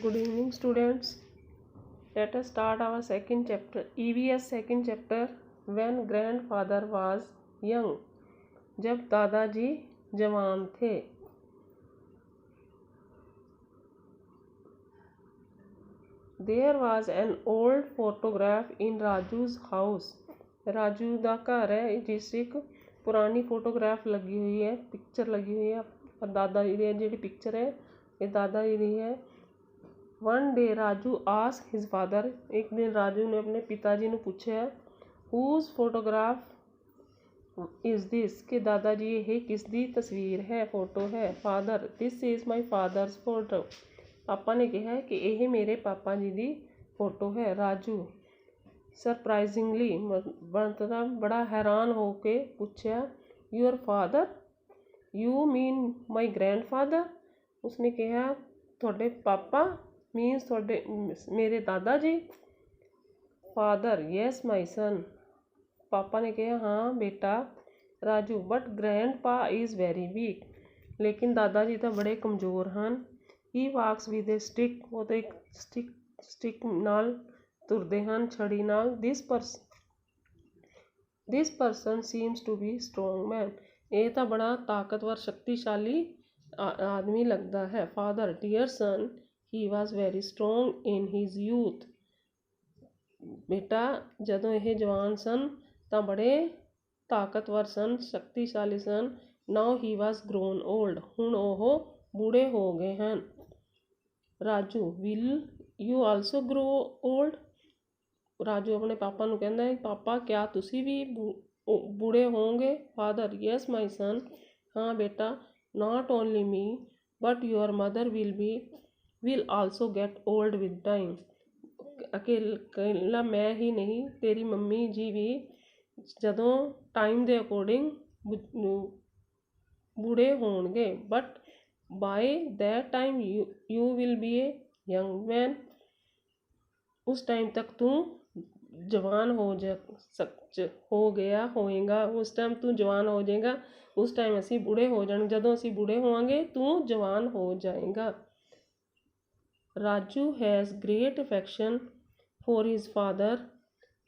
Good evening, students. Let us start our second chapter. EVS second chapter. When grandfather was young. जब दादाजी जवान थे. There was an old photograph in Raju's house. Raju ਦਾ घर है जिस एक पुरानी फोटोग्राफ लगी हुई है, पिक्चर लगी हुई है. और दादा जी की जी पिक्चर है ये दादा जी की है. One day Raju ask his father. एक दिन राजू ने अपने पिताजी ने पूछा हुज फोटोग्राफ इज दिस कि दादाजी ये किस दी तस्वीर है, फोटो है. Father this is my father's photo. पापा ने कहा कि यह मेरे पापा जी की फोटो है. राजू सरप्राइजिंगली मतलब बड़ा हैरान होके पूछा your father, you mean my grand father. उसने कहा थोड़े पापा मीन्स थोड़े मेरे दादा जी. फादर यस माई सन. पापा ने कहा हाँ बेटा. Raju but grandpa is very weak. लेकिन दादाजी तो बड़े कमज़ोर हैं. He walks with a stick. वो तो एक स्टिक नाल तुरदे हैं, छड़ी नाल. This person seems to be strong man. ये तो बड़ा ताकतवर शक्तिशाली आदमी लगता है. Father dear son he was very strong in his youth. बेटा जदों ये जवान सन तो बड़े ताकतवर सन, शक्तिशाली son. Now he was grown old. हुण ओह बूढ़े हो गए हैं. Raju will you also grow old. Raju अपने पापा नूं कहंदा है पापा क्या तुसी भी बूढ़े होंगे. फादर यस माई सन. हाँ बेटा. Not only me but your mother will also get old with time. अकेला मैं ही नहीं तेरी मम्मी जी भी जदों टाइम के अकॉर्डिंग बूढ़े होणगे. But by that time you will be a young man. उस टाइम तक तू जवान हो गया होएगा. उस टाइम तू जवान हो जाएगा. उस टाइम असी बूढ़े हो जाएंगे. जदों असी बूढ़े होवांगे तू जवान हो जाएगा. Raju has great affection for his father.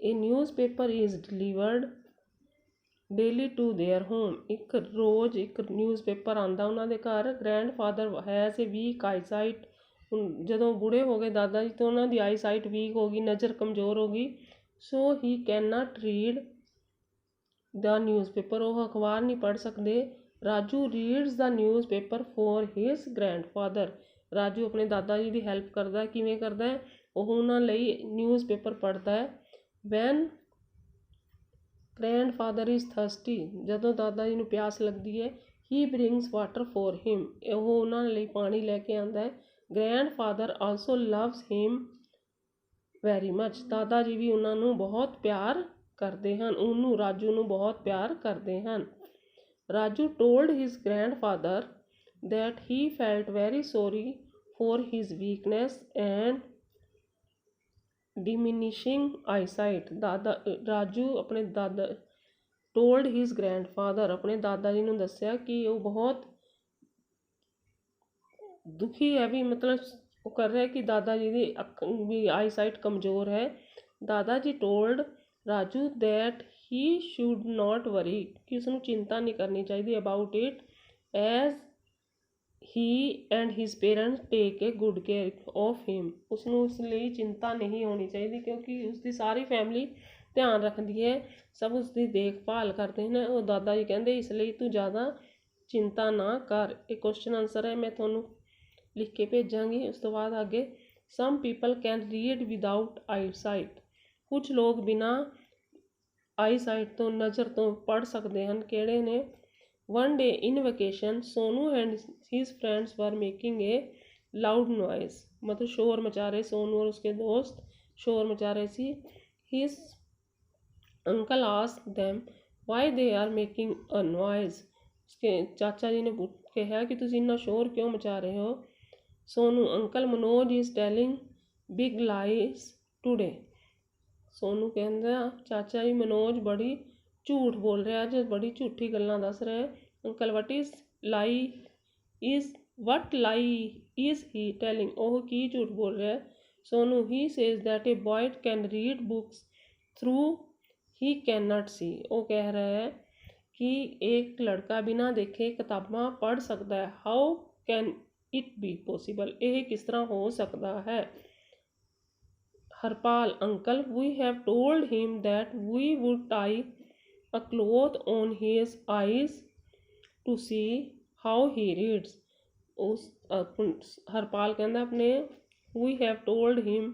A newspaper is delivered daily to their home. एक रोज़ एक न्यूज़पेपर आंदा उन्होंने घर. Grandfather has a weak eyesight. जदों बूढ़े हो गए दादा जी तो उन्होंने आई साइट वीक हो गई, नज़र कमज़ोर हो गई. So he can not read the newspaper. वह अखबार नहीं पढ़ सकते. Raju reads the newspaper for his grandfather. Raju अपने दादा जी की हैल्प करता है. किवें करता है वह उन्होंने न्यूज़पेपर पढ़ता है. When grandfather is thirsty. जदों दादा जी नूं प्यास लगती है he brings water for him. वह उन्होंने पानी लैके आंदा है. Grandfather also loves him very much. दादा जी भी उन्होंने बहुत प्यार करते हैं. उन्होंने राजू नूं बहुत प्यार करते हैं. Raju told his grand father that he felt very sorry for his weakness and diminishing I site. Raju अपने दादा टोल्ड हिज ग्रैंड फादर अपने दादा जी नूं दस्सिया कि वो बहुत दुखी है भी, मतलब वो कर रहा है कि दादाजी की आई साइट कमज़ोर है. दादाजी told Raju that he should not worry कि उसनूं चिंता नहीं करनी चाहिए about it as he and his parents take a good care of him. उसनूं इसलिए चिंता नहीं होनी चाहिए क्योंकि उसकी सारी फैमिली ध्यान रखती है, सब उसकी देखभाल करते हैं. वो दादा जी कहते इसलिए तू ज़्यादा चिंता ना कर. एक क्वेश्चन आंसर है मैं थोनों लिख के भेजांगी. उस तो बाद आगे some people can read without eyesight. कुछ लोग बिना आई साइट तो नज़र तो पढ़ सकते हैं. किहड़े ने. One day in vacation Sonu and his friends were making a loud noise. मतलब शोर मचा रहे. सोनू और उसके दोस्त शोर मचा रहे सी. His uncle asked them why they are making a noise. उसके चाचा जी ने कहा कि तुम इन्ना शोर क्यों मचा रहे हो. Sonu uncle Manoj is telling big lies today. Sonu कहता चाचा जी मनोज बड़ी झूठ बोल रहा है, अज बड़ी झूठी गल्लां दस रहा है. Uncle what is lie is what lie is he telling? ਉਹ ਕੀ ਝੂਠ ਬੋਲ ਰਿਹਾ ਹੈ? Sonu, he says that a boy can read books through he cannot see। ਉਹ ਕਹਿ ਰਿਹਾ ਹੈ कि एक लड़का बिना देखे किताबां पढ़ सकता है। How can it be possible? यह किस तरह हो सकता है? Harpal, uncle, we have told him that we would tie a cloth on his eyes to see how he reads. उस हरपाल कहता अपने we have told him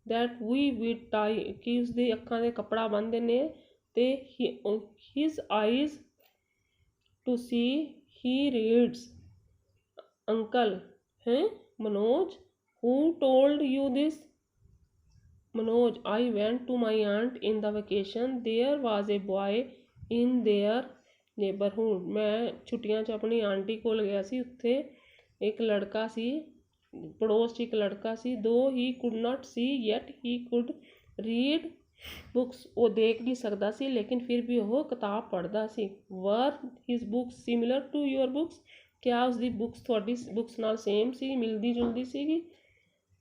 that we would tie कि उसकी अखां दे कपड़ा बन देने ते his eyes to see he reads। Uncle, हैं Manoj, who told you this? Manoj, I went to my aunt in the vacation, there was a boy in their neighborhood। मैं छुट्टियां च अपनी आंटी कोल गया सी, उत्थे एक लड़का सी, पड़ोस च एक लड़का सी। दो ही could not see yet he could read books. वो देख नहीं सकता सी लेकिन फिर भी वो किताब पढ़ता सी। Were his books similar to your books? क्या उसकी बुक्स थोड़ी बुक्स नाल सेम सी, मिलती जुलती सीगी?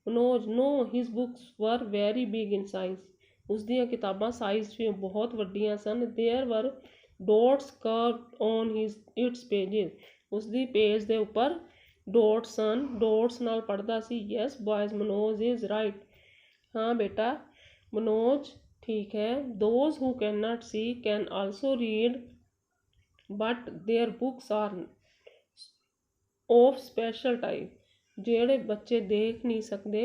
Manoj, no, his books were very big in size. उसदियां किताबां साइज च बहुत वड्डियां सन। There were dots carve on his its pages. उसदी पेज दे उपर डॉट्स सन, डॉट्स नाल पढ़दा सी। Yes boys, Manoj is right. हाँ बेटा, मनोज ठीक है। Those who can not see can also read but their books are of special type. ਜਿਹੜੇ ਬੱਚੇ ਦੇਖ ਨਹੀਂ ਸਕਦੇ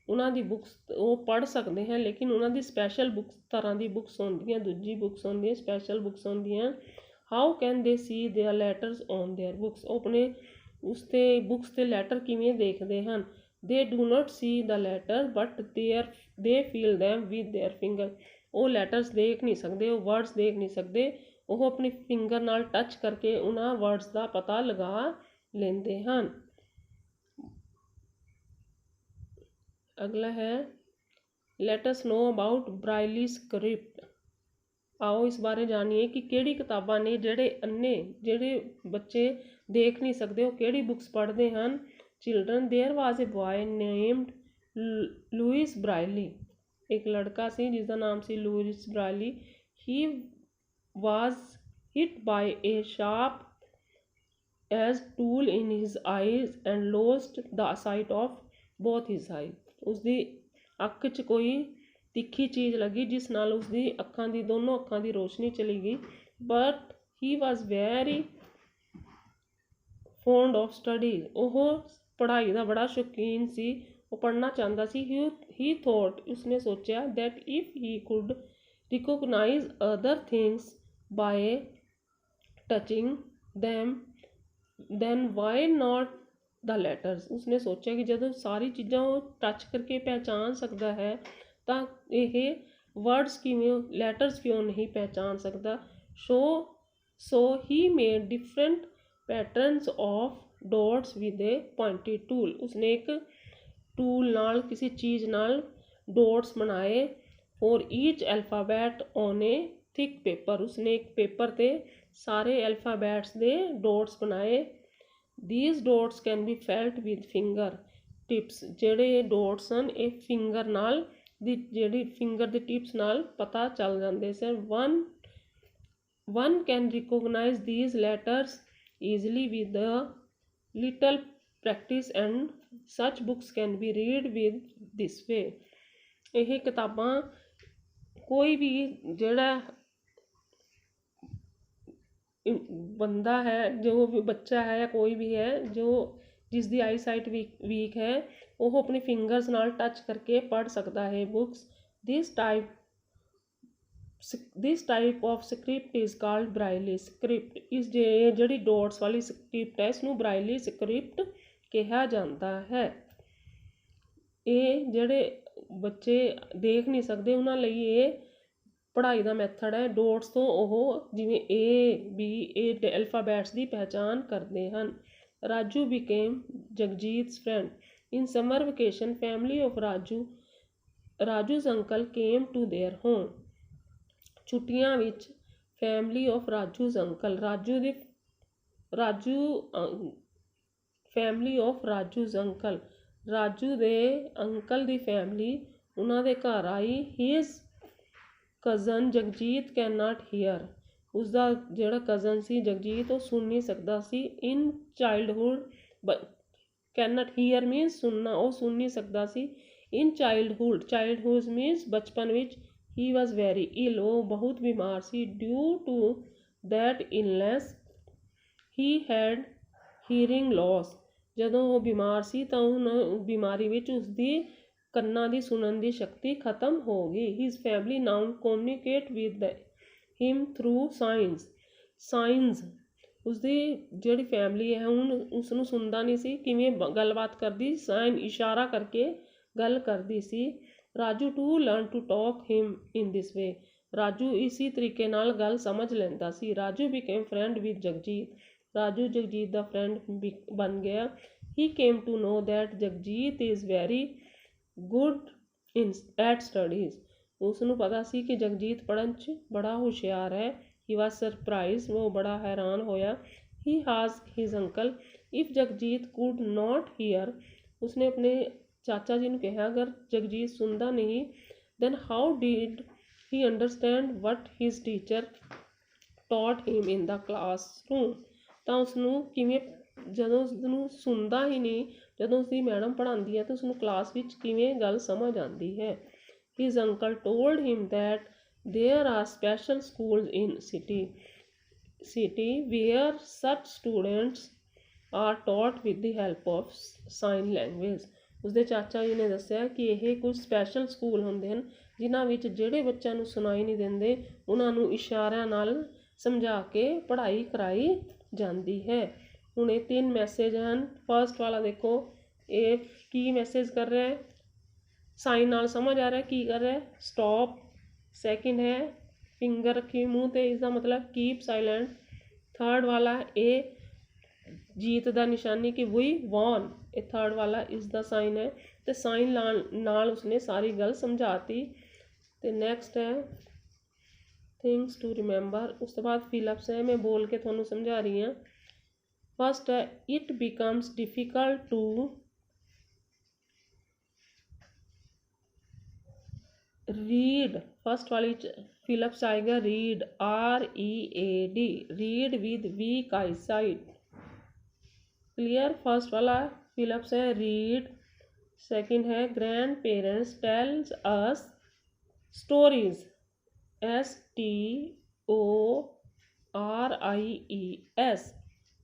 ਉਹਨਾਂ ਦੀ ਬੁੱਕਸ ਉਹ ਪੜ੍ਹ ਸਕਦੇ हैं लेकिन ਉਹਨਾਂ ਦੀ ਸਪੈਸ਼ਲ ਬੁੱਕਸ ਤਰ੍ਹਾਂ ਦੀ ਬੁੱਕਸ ਹੁੰਦੀਆਂ, ਦੂਜੀ ਬੁੱਕਸ ਹੁੰਦੀਆਂ, ਸਪੈਸ਼ਲ ਬੁੱਕਸ ਹੁੰਦੀਆਂ। How can they see their letters on their books? ਉਹ ਆਪਣੇ ਉਸ 'ਤੇ ਬੁੱਕਸ 'ਤੇ ਲੈਟਰ ਕਿਵੇਂ ਦੇਖਦੇ ਹਨ? they do not see the letter but they feel them with their finger। ਉਹ ਲੈਟਰਸ ਦੇਖ ਨਹੀਂ ਸਕਦੇ, ਉਹ ਵਰਡਸ ਦੇਖ ਨਹੀਂ ਸਕਦੇ, ਉਹ ਆਪਣੀ ਫਿੰਗਰ ਨਾਲ ਟੱਚ ਕਰਕੇ ਉਹਨਾਂ ਵਰਡਸ ਦਾ ਪਤਾ ਲਗਾ ਲੈਂਦੇ ਹਨ। ਅਗਲਾ ਹੈ let us know about Braille script. आओ इस बारे जानिए कि ਕਿਹੜੀ ਕਿਤਾਬਾਂ ਨੇ ਜਿਹੜੇ ਅੰਨੇ, ਜਿਹੜੇ ਬੱਚੇ ਦੇਖ ਨਹੀਂ ਸਕਦੇ, ਉਹ ਕਿਹੜੀ ਬੁੱਕਸ ਪੜ੍ਹਦੇ ਹਨ। Children, there was a boy named Louis Braille. एक लड़का सी जिसका नाम सी Louis Braille. He was hit by a sharp edge tool in his eyes and lost the sight of both his eye. उसकी अख च कोई तिखी चीज़ लगी जिस नाल उसकी अखां दी दोनों अखां दी रोशनी चली गई। But he was very fond of study. ਉਹ पढ़ाई का बड़ा शौकीन सी, वो पढ़ना चाहता सी। ही थॉट, उसने सोचा that if he could recognise other things by touching them then why not the letters. उसने सोचा कि जब सारी चीज़ां वो टच करके पहचान सकता है तो यह वर्ड्स किवें, लैटर्स क्यों नहीं पहचान सकता। So he made different patterns of dots with a pointed tool. उसने एक टूल नाल किसी चीज़ नाल डॉट्स बनाए। For each alphabet on a thick paper. उसने एक पेपर ते सारे अल्फ़ाबैट्स दे डॉट्स बनाए। These dots can be felt with finger tips. जेड़े डॉट्स सन ये फिंगर नाल दी जेड़ी फिंगर दे टिप्स नाल पता चल जाते सन। One can recognise these letters easily with the little practice and such books can be read with this way. यह किताबां कोई भी जेड़ा बंदा है, जो भी बच्चा है या कोई भी है जो जिसकी आई साइट वीक है, वो अपनी फिंगर्स नाल टच करके पढ़ सकता है books. This type of script is called Braille script. इस ਜਿਹੜੀ डॉट्स वाली स्क्रिप्ट है इसनूं ब्राइली स्क्रिप्ट कहा जाता है। ये ਜਿਹੜੇ ਬੱਚੇ देख नहीं सकते उन्हां लई ये पढ़ाई का मैथड है। डॉट्स तो ਉਹ ਜਿਵੇਂ A B ਇਹ अल्फ़ाबैट्स की पहचान करते हैं। Raju became Jagjit's friend in summer vacation। Family of Raju's uncle came to their home। छुट्टियां which family of Raju's uncle, Raju family of Raju's uncle, Raju ਦੇ ਅੰਕਲ ਦੀ ਫੈਮਿਲੀ ਉਹਨਾਂ ਦੇ ਘਰ ਆਈ। His cousin Jagjit can not hear, ਉਸਦਾ ਜਿਹੜਾ ਕਜ਼ਨ ਸੀ ਜਗਜੀਤ ਉਹ ਸੁਣ ਨਹੀਂ ਸਕਦਾ ਸੀ। In childhood can not hear means ਸੁਣਨਾ, ਉਹ ਸੁਣ ਨਹੀਂ ਸਕਦਾ ਸੀ। ਇਨ ਚਾਈਲਡਹੁੱਡ, ਚਾਈਲਡਹੁੱਡ ਮੀਨਸ ਬਚਪਨ ਵਿੱਚ। ਹੀ ਵਾਜ਼ ਵੈਰੀ ਇਲ, ਉਹ ਬਹੁਤ ਬਿਮਾਰ ਸੀ। Due to that illness he had hearing loss, ਜਦੋਂ ਉਹ ਬਿਮਾਰ ਸੀ ਤਾਂ ਉਹ ਬਿਮਾਰੀ ਵਿੱਚ ਉਸਦੀ ਕੰਨਾਂ ਦੀ ਸੁਣਨ ਦੀ ਸ਼ਕਤੀ ਖਤਮ ਹੋ ਗਈ। ਹਿਜ਼ ਫੈਮਿਲੀ ਨਾਉ communicate with him through sinus, ਉਸਦੀ ਜਿਹੜੀ ਫੈਮਿਲੀ ਹੈ ਹੁਣ ਉਸਨੂੰ ਸੁਣਦਾ ਨਹੀਂ ਸੀ, ਕਿਵੇਂ ਗੱਲਬਾਤ ਕਰਦੀ, ਸਾਈਨ ਇਸ਼ਾਰਾ ਕਰਕੇ ਗੱਲ ਕਰਦੀ ਸੀ। Raju to learn to talk him in this way, Raju ਇਸੀ ਤਰੀਕੇ ਨਾਲ ਗੱਲ ਸਮਝ ਲੈਂਦਾ ਸੀ। Raju became friend with Jagjit, Raju Jagjit ਦਾ ਫਰੈਂਡ ਬਣ ਗਿਆ। He came to know that Jagjit is very good at studies, ਉਸ ਨੂੰ ਪਤਾ ਸੀ ਕਿ ਜਗਜੀਤ ਪੜ੍ਹਨ 'ਚ ਬੜਾ ਹੁਸ਼ਿਆਰ ਹੈ। ਹੀ ਵਾਜ਼ ਸਰਪ੍ਰਾਈਜ਼, ਉਹ ਬੜਾ ਹੈਰਾਨ ਹੋਇਆ। He asked his uncle if Jagjit could not hear, ਉਸਨੇ ਆਪਣੇ ਚਾਚਾ ਜੀ ਨੂੰ ਕਿਹਾ ਅਗਰ ਜਗਜੀਤ ਸੁਣਦਾ ਨਹੀਂ then how did he understand what his teacher taught him in the classroom, ਤਾਂ ਉਸਨੂੰ ਕਿਵੇਂ, ਜਦੋਂ ਉਸਨੂੰ ਸੁਣਦਾ ਹੀ ਨਹੀਂ, ਜਦੋਂ ਉਸਦੀ ਮੈਡਮ ਪੜ੍ਹਾਉਂਦੀ ਹੈ ਤਾਂ ਉਸਨੂੰ ਕਲਾਸ ਵਿੱਚ ਕਿਵੇਂ ਗੱਲ ਸਮਝ ਆਉਂਦੀ ਹੈ। His uncle told him that there are special schools in city where such students are taught with the help of sign language, ਉਸਦੇ ਚਾਚਾ ਜੀ ਨੇ ਦੱਸਿਆ ਕਿ ਇਹ ਕੁਝ ਸਪੈਸ਼ਲ ਸਕੂਲ ਹੁੰਦੇ ਹਨ ਜਿਨ੍ਹਾਂ ਵਿੱਚ ਜਿਹੜੇ ਬੱਚਿਆਂ ਨੂੰ ਸੁਣਾਈ ਨਹੀਂ ਦਿੰਦੇ ਉਹਨਾਂ ਨੂੰ ਇਸ਼ਾਰਿਆਂ ਨਾਲ ਸਮਝਾ ਕੇ ਪੜ੍ਹਾਈ ਕਰਾਈ ਜਾਂਦੀ ਹੈ। ਹੁਣ ਇਹ 3 ਮੈਸੇਜ ਹਨ। ਫਸਟ ਵਾਲਾ ਦੇਖੋ, ਇਹ ਕੀ ਮੈਸੇਜ ਕਰ ਰਿਹਾ ਹੈ, ਸਾਈਨ ਨਾਲ ਸਮਝ ਆ ਰਿਹਾ ਕੀ ਕਰ ਰਿਹਾ, ਸਟॉप। ਸੈਕਿੰਡ ਹੈ ਫਿੰਗਰ ਰੱਖੀ ਮੂੰਹ ਤੇ, ਇਸਦਾ ਮਤਲਬ ਕੀਪ ਸਾइलेंट। ਥਰਡ ਵਾਲਾ ਇਹ जीत का निशानी कि वी वॉन, ये थर्ड वाला इसका साइन है। तो साइन नाल उसने सारी गल समझाती। तो नैक्सट है थिंग्स टू रिमेंबर, उस तो बाद फिलअप्स है, मैं बोल के थोनू समझा रही हाँ। फस्ट है it becomes difficult to read, first वाली फिलअप्स आएगा read, READ, read with weak eyesight. Clear, first वाला फिलअप्स है रीड। सेकंड है grandparents tells us stories, STORIES,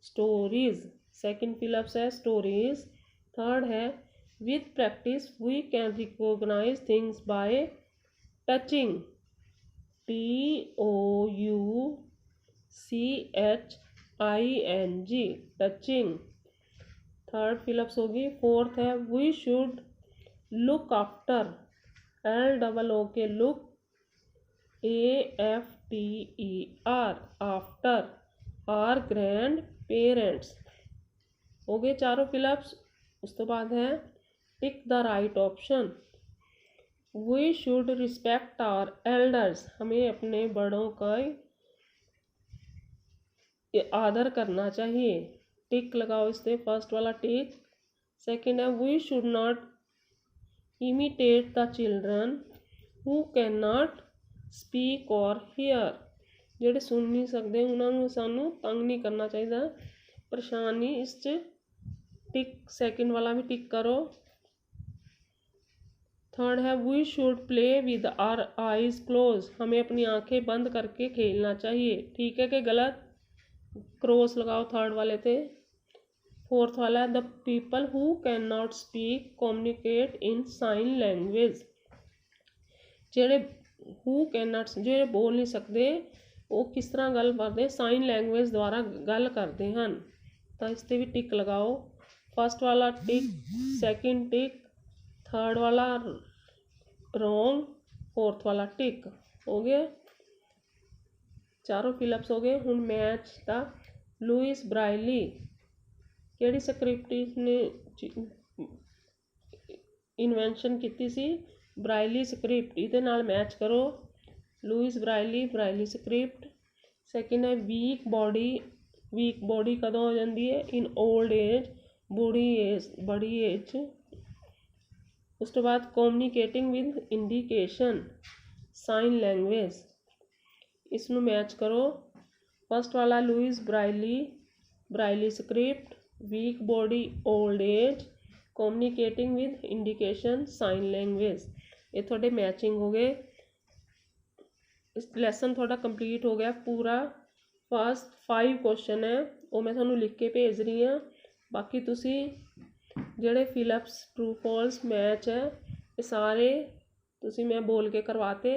stories. Second fill ups है स्टोरीज। थर्ड है with practice we can recognise things by touching, TOUCHING, touching. Third fill ups होगी। Fourth है we should look after, LOOK, look AFTER, after our grandparents. हो गए चारों fill-ups. उस तो बाद है tick the right option, we should respect our elders, हमें अपने बड़ों का आदर करना चाहिए। टिक लगाओ इससे, फर्स्ट वाला टिक। सेकंड है we should not imitate the children who can not speak और हीयर, ਜਿਹੜੇ ਸੁਣ ਨਹੀਂ ਸਕਦੇ ਉਹਨਾਂ ਨੂੰ ਸਾਨੂੰ ਤੰਗ ਨਹੀਂ ਕਰਨਾ ਚਾਹੀਦਾ, ਪਰੇਸ਼ਾਨ ਨਹੀਂ। ਇਸ 'ਚ टिक सेकंड वाला भी टिक करो। थर्ड है we should play with our eyes close, हमें अपनी आंखें बंद करके खेलना चाहिए। ठीक है कि गलत, क्रॉस लगाओ थर्ड वाले पे। फोर्थ वाला the people who can not speak communicate in sign language, ਜਿਹੜੇ हु कैन नॉट, ਜਿਹੜੇ बोल नहीं सकते वो किस तरह गल करते, साइन लैंग्वेज द्वारा गल करते हैं। तो इस पर भी टिक लगाओ। फर्स्ट वाला टिक, सेकंड टिक, थर्ड वाला रोंग, फोर्थ वाला टिक। हो गया, चारों फिलअप्स हो गए। हुण मैच दा लुइस ब्रायली ਕਿਹੜੀ ਸਕ੍ਰਿप्ट ने इन्वेंशन की सी, ब्रायली ਸਕ੍ਰਿप्ਟ, ਇਹਦੇ ਨਾਲ मैच करो। Louis Braille script. सेकंड है वीक बॉडी, वीक बॉडी कदों हो जाती है, इन ओल्ड एज बड़ी एज। उसके बाद communicating with indication sign language, इसनों मैच करो। फर्स्ट वाला Louis Braille script, weak body old age, communicating with indication sign language, ये थोड़े मैचिंग हो गए। इस लैसन थोड़ा कंप्लीट हो गया पूरा। फर्स्ट 5 क्वेश्चन है वो मैं थानू लिख के भेज रही हाँ। बाकी तुसी जेडे फिलअप्स ट्रू फॉल्स मैच है ये सारे तुसी मैं बोल के करवाते।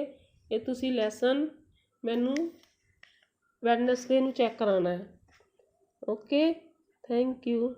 ये तुसी लैसन मैनू वैडनसडे नू चैक कराना है। Okay, thank you.